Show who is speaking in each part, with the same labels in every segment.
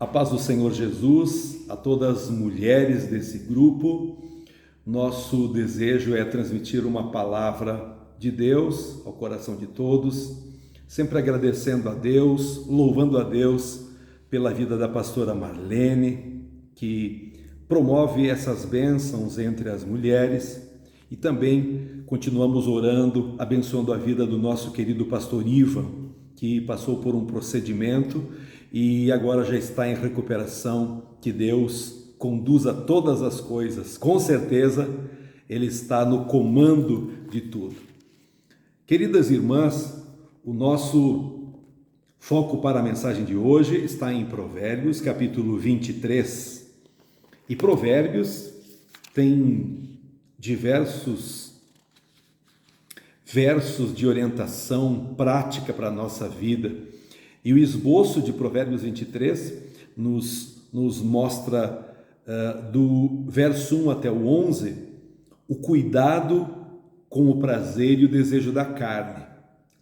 Speaker 1: A paz do Senhor Jesus, a todas as mulheres desse grupo. Nosso desejo é transmitir uma palavra de Deus ao coração de todos, sempre agradecendo a Deus, louvando a Deus pela vida da pastora Marlene, que promove essas bênçãos entre as mulheres, e também continuamos orando, abençoando a vida do nosso querido pastor Ivan, que passou por um procedimento e agora já está em recuperação. Que Deus conduza todas as coisas, com certeza Ele está no comando de tudo. Queridas irmãs, o nosso foco para a mensagem de hoje está em Provérbios, capítulo 23. E Provérbios tem diversos versos de orientação prática para a nossa vida. E o esboço de Provérbios 23 nos mostra, do verso 1 até o 11, o cuidado com o prazer e o desejo da carne.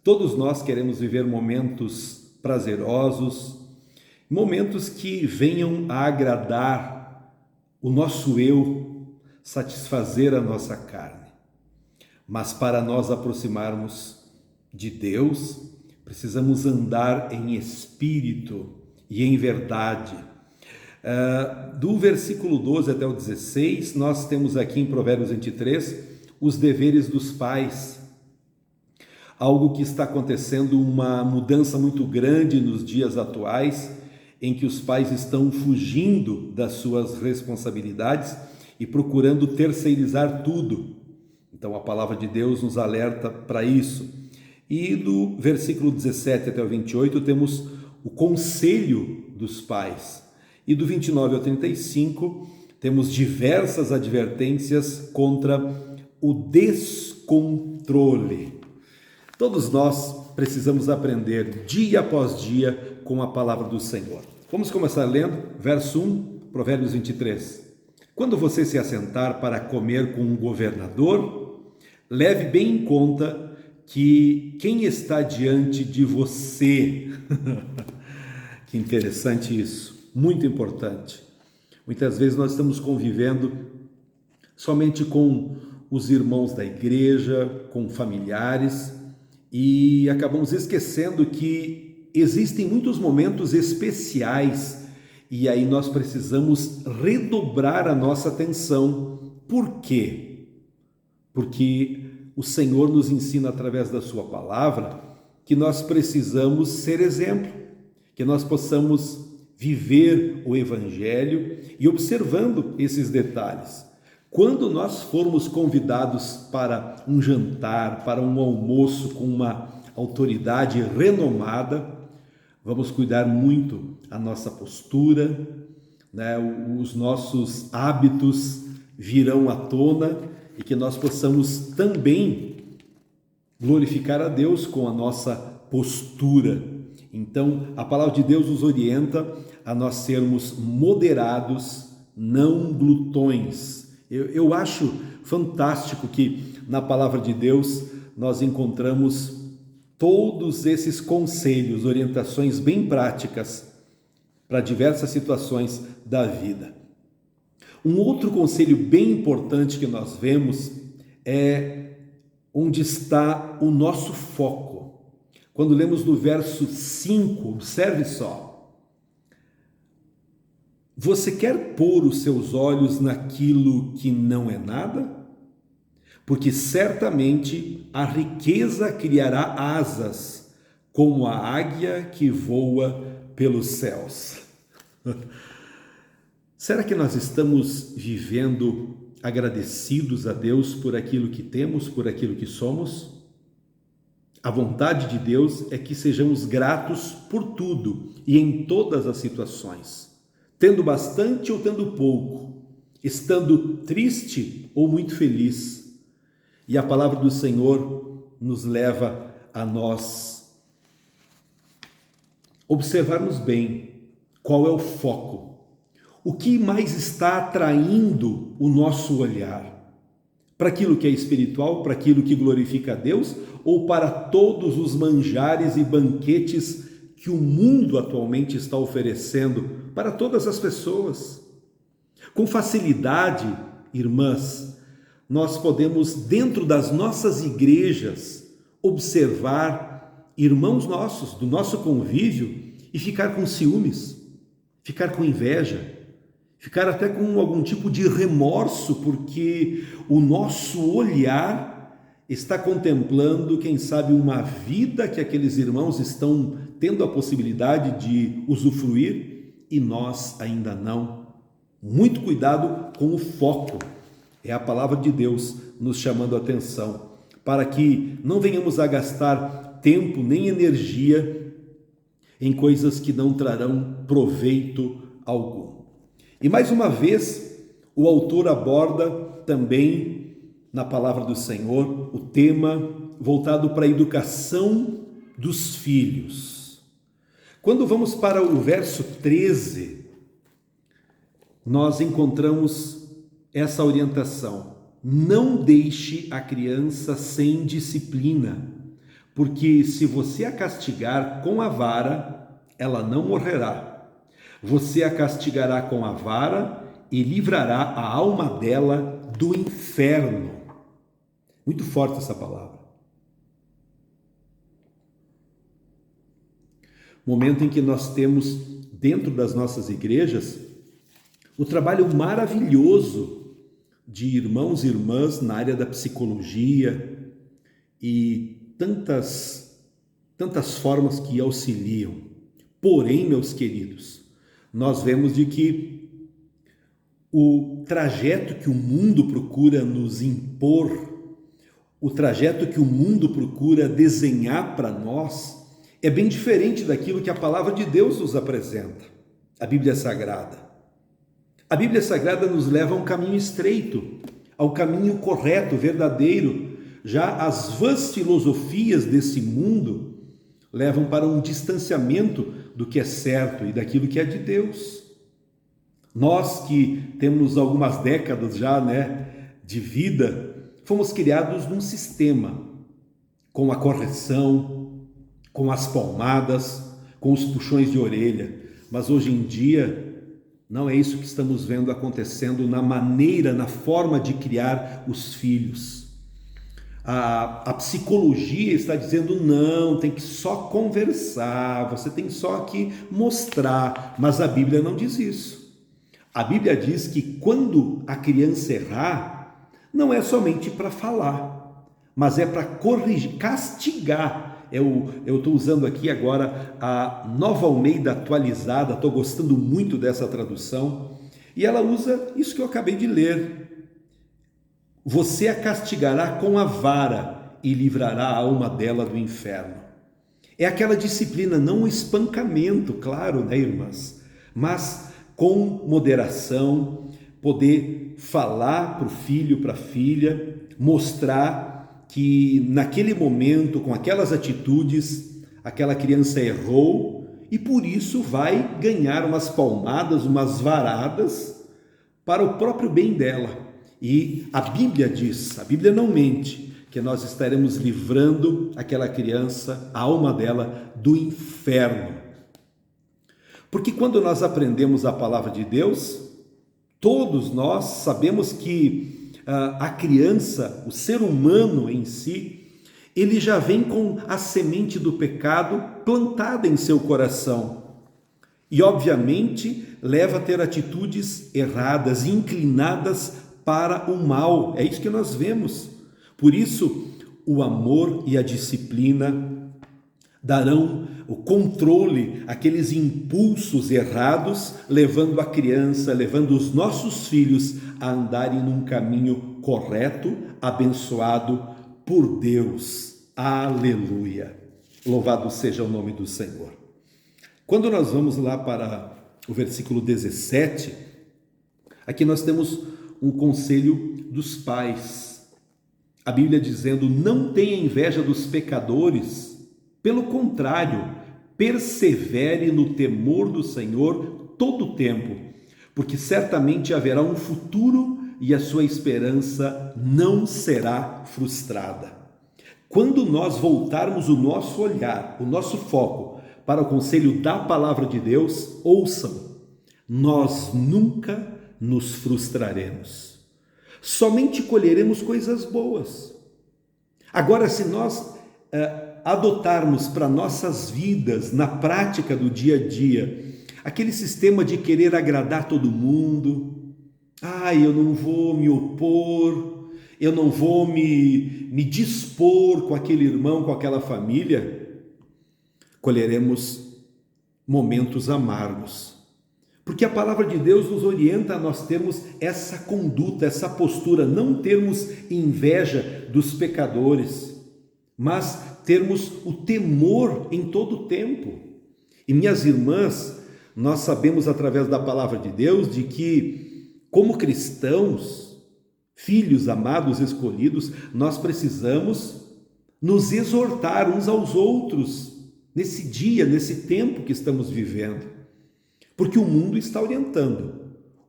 Speaker 1: Todos nós queremos viver momentos prazerosos, momentos que venham a agradar o nosso eu, satisfazer a nossa carne. Mas para nós aproximarmos de Deus, precisamos andar em espírito e em verdade. Do versículo 12 até o 16, nós temos aqui em Provérbios 23 os deveres dos pais. Algo que está acontecendo, uma mudança muito grande nos dias atuais, em que os pais estão fugindo das suas responsabilidades e procurando terceirizar tudo. Então a palavra de Deus nos alerta para isso. E do versículo 17 até o 28 temos o conselho dos pais. E do 29 ao 35 temos diversas advertências contra o descontrole. Todos nós precisamos aprender dia após dia com a palavra do Senhor. Vamos começar lendo verso 1, Provérbios 23. Quando você se assentar para comer com um governador, leve bem em conta que quem está diante de você, que interessante isso, muito importante. Muitas vezes nós estamos convivendo somente com os irmãos da igreja, com familiares, e acabamos esquecendo que existem muitos momentos especiais, e aí nós precisamos redobrar a nossa atenção. Por quê? Porque o Senhor nos ensina através da sua palavra que nós precisamos ser exemplo, que nós possamos viver o Evangelho e observando esses detalhes. Quando nós formos convidados para um jantar, para um almoço com uma autoridade renomada, vamos cuidar muito a nossa postura, né? Os nossos hábitos virão à tona, e que nós possamos também glorificar a Deus com a nossa postura. Então, a palavra de Deus nos orienta a nós sermos moderados, não glutões. Eu acho fantástico que na palavra de Deus nós encontramos todos esses conselhos, orientações bem práticas para diversas situações da vida. Um outro conselho bem importante que nós vemos é onde está o nosso foco. Quando lemos no verso 5, observe só. Você quer pôr os seus olhos naquilo que não é nada? Porque certamente a riqueza criará asas, como a águia que voa pelos céus. Será que nós estamos vivendo agradecidos a Deus por aquilo que temos, por aquilo que somos? A vontade de Deus é que sejamos gratos por tudo e em todas as situações, tendo bastante ou tendo pouco, estando triste ou muito feliz. E a palavra do Senhor nos leva a nós observarmos bem qual é o foco. O que mais está atraindo o nosso olhar? Para aquilo que é espiritual, para aquilo que glorifica a Deus, ou para todos os manjares e banquetes que o mundo atualmente está oferecendo para todas as pessoas. Com facilidade, irmãs, nós podemos, dentro das nossas igrejas, observar irmãos nossos, do nosso convívio, e ficar com ciúmes, ficar com inveja, ficar até com algum tipo de remorso, porque o nosso olhar está contemplando, quem sabe, uma vida que aqueles irmãos estão tendo a possibilidade de usufruir e nós ainda não. Muito cuidado com o foco. É a palavra de Deus nos chamando a atenção, para que não venhamos a gastar tempo nem energia em coisas que não trarão proveito algum. E mais uma vez, o autor aborda também na palavra do Senhor o tema voltado para a educação dos filhos. Quando vamos para o verso 13, nós encontramos essa orientação: não deixe a criança sem disciplina, porque se você a castigar com a vara, ela não morrerá. Você a castigará com a vara e livrará a alma dela do inferno. Muito forte essa palavra. Momento em que nós temos dentro das nossas igrejas o trabalho maravilhoso de irmãos e irmãs na área da psicologia e tantas formas que auxiliam. Porém, meus queridos, nós vemos de que o trajeto que o mundo procura nos impor, o trajeto que o mundo procura desenhar para nós, é bem diferente daquilo que a palavra de Deus nos apresenta, a Bíblia Sagrada. A Bíblia Sagrada nos leva a um caminho estreito, ao caminho correto, verdadeiro. Já as vãs filosofias desse mundo levam para um distanciamento do que é certo e daquilo que é de Deus. Nós que temos algumas décadas já, de vida, fomos criados num sistema, com a correção, com as palmadas, com os puxões de orelha. Mas hoje em dia, não é isso que estamos vendo acontecendo na maneira, na forma de criar os filhos. A psicologia está dizendo não, tem que só conversar, você tem só que mostrar, mas a Bíblia não diz isso. A Bíblia diz que quando a criança errar, não é somente para falar, mas é para corrigir, castigar. Eu estou usando aqui agora a Nova Almeida atualizada, estou gostando muito dessa tradução, e ela usa isso que eu acabei de ler. Você a castigará com a vara e livrará a alma dela do inferno. É aquela disciplina, não o espancamento, claro, irmãs? Mas com moderação, poder falar para o filho, para a filha, mostrar que naquele momento, com aquelas atitudes, aquela criança errou e por isso vai ganhar umas palmadas, umas varadas para o próprio bem dela. E a Bíblia diz, a Bíblia não mente, que nós estaremos livrando aquela criança, a alma dela, do inferno. Porque quando nós aprendemos a palavra de Deus, todos nós sabemos que a criança, o ser humano em si, ele já vem com a semente do pecado plantada em seu coração. E obviamente leva a ter atitudes erradas, inclinadas para o mal. É isso que nós vemos. Por isso, o amor e a disciplina darão o controle àqueles impulsos errados, levando a criança, levando os nossos filhos a andarem num caminho correto, abençoado por Deus. Aleluia! Louvado seja o nome do Senhor. Quando nós vamos lá para o versículo 17, aqui nós temos um conselho dos pais. A Bíblia dizendo: não tenha inveja dos pecadores, pelo contrário, persevere no temor do Senhor todo o tempo, porque certamente haverá um futuro e a sua esperança não será frustrada. Quando nós voltarmos o nosso olhar, o nosso foco para o conselho da palavra de Deus, ouçam, nós nunca nos frustraremos. Somente colheremos coisas boas. Agora, se nós adotarmos para nossas vidas, na prática do dia a dia, aquele sistema de querer agradar todo mundo, eu não vou me opor, eu não vou me dispor com aquele irmão, com aquela família, colheremos momentos amargos. Porque a palavra de Deus nos orienta a nós termos essa conduta, essa postura, não termos inveja dos pecadores, mas termos o temor em todo o tempo. E minhas irmãs, nós sabemos através da palavra de Deus de que, como cristãos, filhos amados, escolhidos, nós precisamos nos exortar uns aos outros nesse dia, nesse tempo que estamos vivendo. Porque o mundo está orientando,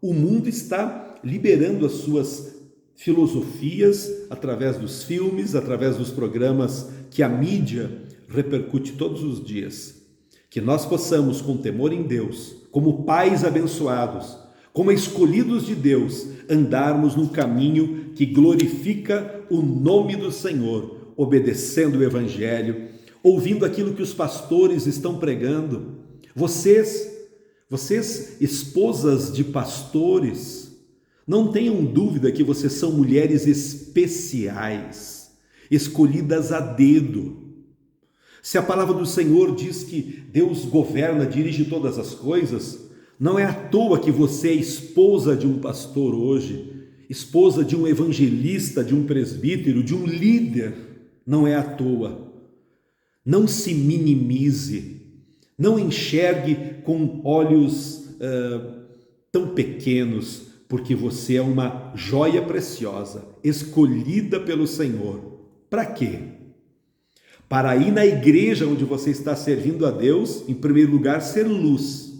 Speaker 1: o mundo está liberando as suas filosofias através dos filmes, através dos programas que a mídia repercute todos os dias. Que nós possamos, com temor em Deus, como pais abençoados, como escolhidos de Deus, andarmos num caminho que glorifica o nome do Senhor, obedecendo o Evangelho, ouvindo aquilo que os pastores estão pregando. Vocês, esposas de pastores, não tenham dúvida que vocês são mulheres especiais, escolhidas a dedo. Se a palavra do Senhor diz que Deus governa, dirige todas as coisas, não é à toa que você é esposa de um pastor hoje, esposa de um evangelista, de um presbítero, de um líder. Não é à toa. Não se minimize. Não enxergue com olhos tão pequenos, porque você é uma joia preciosa, escolhida pelo Senhor. Para quê? Para ir na igreja onde você está servindo a Deus, em primeiro lugar, ser luz,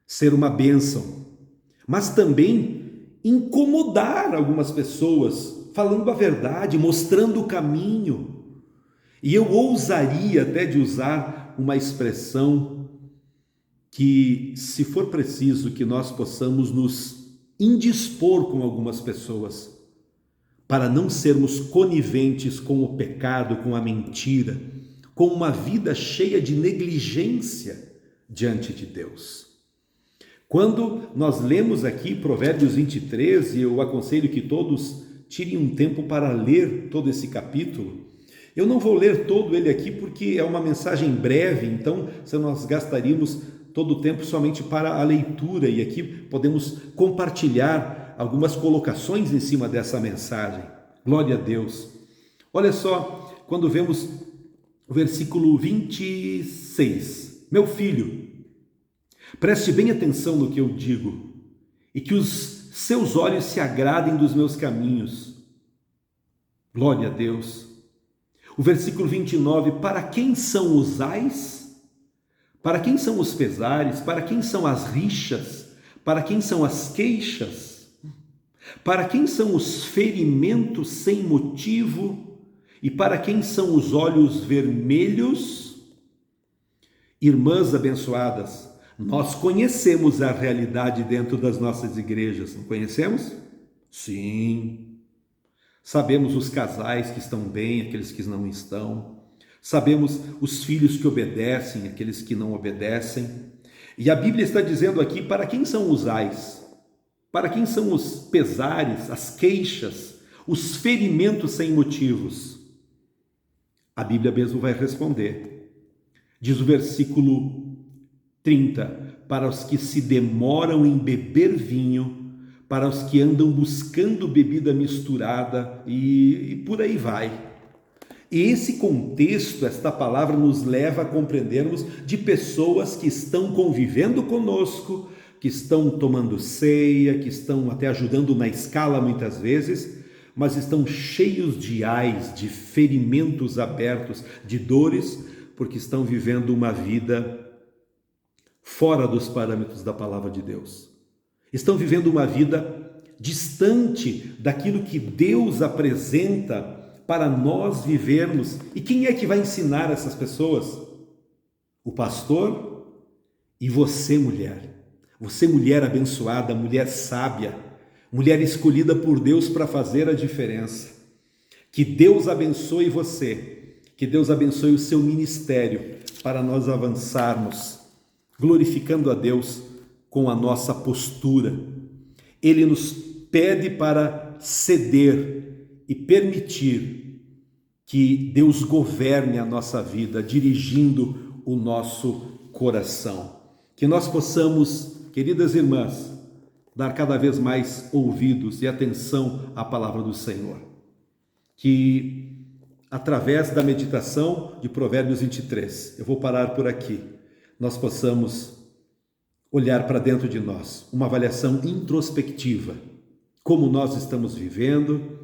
Speaker 1: ser uma bênção, mas também incomodar algumas pessoas, falando a verdade, mostrando o caminho. E eu ousaria até de usar uma expressão que, se for preciso, que nós possamos nos indispor com algumas pessoas, para não sermos coniventes com o pecado, com a mentira, com uma vida cheia de negligência diante de Deus. Quando nós lemos aqui Provérbios 23, e eu aconselho que todos tirem um tempo para ler todo esse capítulo. Eu não vou ler todo ele aqui porque é uma mensagem breve, então se nós gastaríamos todo o tempo somente para a leitura, e aqui podemos compartilhar algumas colocações em cima dessa mensagem. Glória a Deus. Olha só, quando vemos o versículo 26. Meu filho, preste bem atenção no que eu digo, e que os seus olhos se agradem dos meus caminhos. Glória a Deus. O versículo 29, para quem são os ais? Para quem são os pesares? Para quem são as rixas? Para quem são as queixas? Para quem são os ferimentos sem motivo? E para quem são os olhos vermelhos? Irmãs abençoadas, nós conhecemos a realidade dentro das nossas igrejas, não conhecemos? Sim. Sabemos os casais que estão bem, aqueles que não estão. Sabemos os filhos que obedecem, aqueles que não obedecem. E a Bíblia está dizendo aqui, para quem são os ais? Para quem são os pesares, as queixas, os ferimentos sem motivos? A Bíblia mesmo vai responder. Diz o versículo 30, para os que se demoram em beber vinho, para os que andam buscando bebida misturada e por aí vai. E esse contexto, esta palavra nos leva a compreendermos de pessoas que estão convivendo conosco, que estão tomando ceia, que estão até ajudando na escala muitas vezes, mas estão cheios de ais, de ferimentos abertos, de dores, porque estão vivendo uma vida fora dos parâmetros da palavra de Deus. Estão vivendo uma vida distante daquilo que Deus apresenta para nós vivermos. E quem é que vai ensinar essas pessoas? o pastor e você, mulher. Você, mulher abençoada, mulher sábia, mulher escolhida por Deus para fazer a diferença. Que Deus abençoe você, que Deus abençoe o seu ministério para nós avançarmos, glorificando a Deus com a nossa postura. Ele nos pede para ceder e permitir que Deus governe a nossa vida, dirigindo o nosso coração. Que nós possamos, queridas irmãs, dar cada vez mais ouvidos e atenção à palavra do Senhor. Que através da meditação de Provérbios 23, eu vou parar por aqui, nós possamos olhar para dentro de nós, uma avaliação introspectiva, como nós estamos vivendo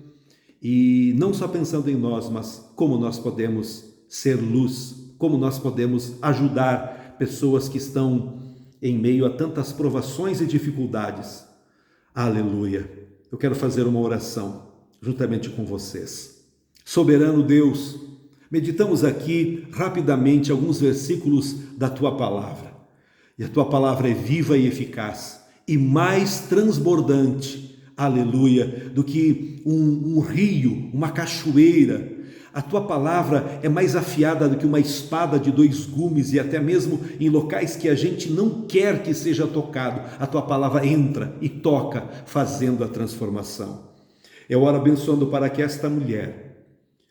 Speaker 1: e não só pensando em nós, mas como nós podemos ser luz, como nós podemos ajudar pessoas que estão em meio a tantas provações e dificuldades. Aleluia! Eu quero fazer uma oração juntamente com vocês. Soberano Deus, meditamos aqui rapidamente alguns versículos da Tua Palavra. E a Tua Palavra é viva e eficaz e mais transbordante, aleluia, do que um rio, uma cachoeira. A Tua Palavra é mais afiada do que uma espada de 2 gumes e até mesmo em locais que a gente não quer que seja tocado. A Tua Palavra entra e toca, fazendo a transformação. Eu oro abençoando para que esta mulher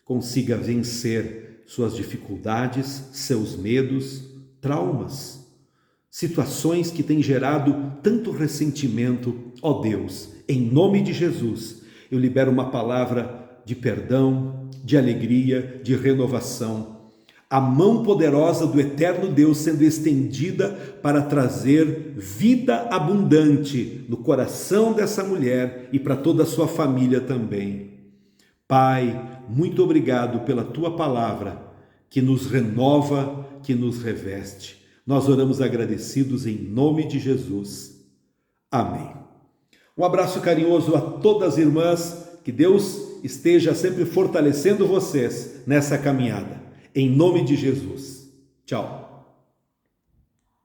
Speaker 1: consiga vencer suas dificuldades, seus medos, traumas, situações que têm gerado tanto ressentimento. Ó Deus, em nome de Jesus, eu libero uma palavra de perdão, de alegria, de renovação. A mão poderosa do eterno Deus sendo estendida para trazer vida abundante no coração dessa mulher e para toda a sua família também. Pai, muito obrigado pela Tua Palavra que nos renova, que nos reveste. Nós oramos agradecidos em nome de Jesus. Amém. Um abraço carinhoso a todas as irmãs, que Deus esteja sempre fortalecendo vocês nessa caminhada. Em nome de Jesus. Tchau.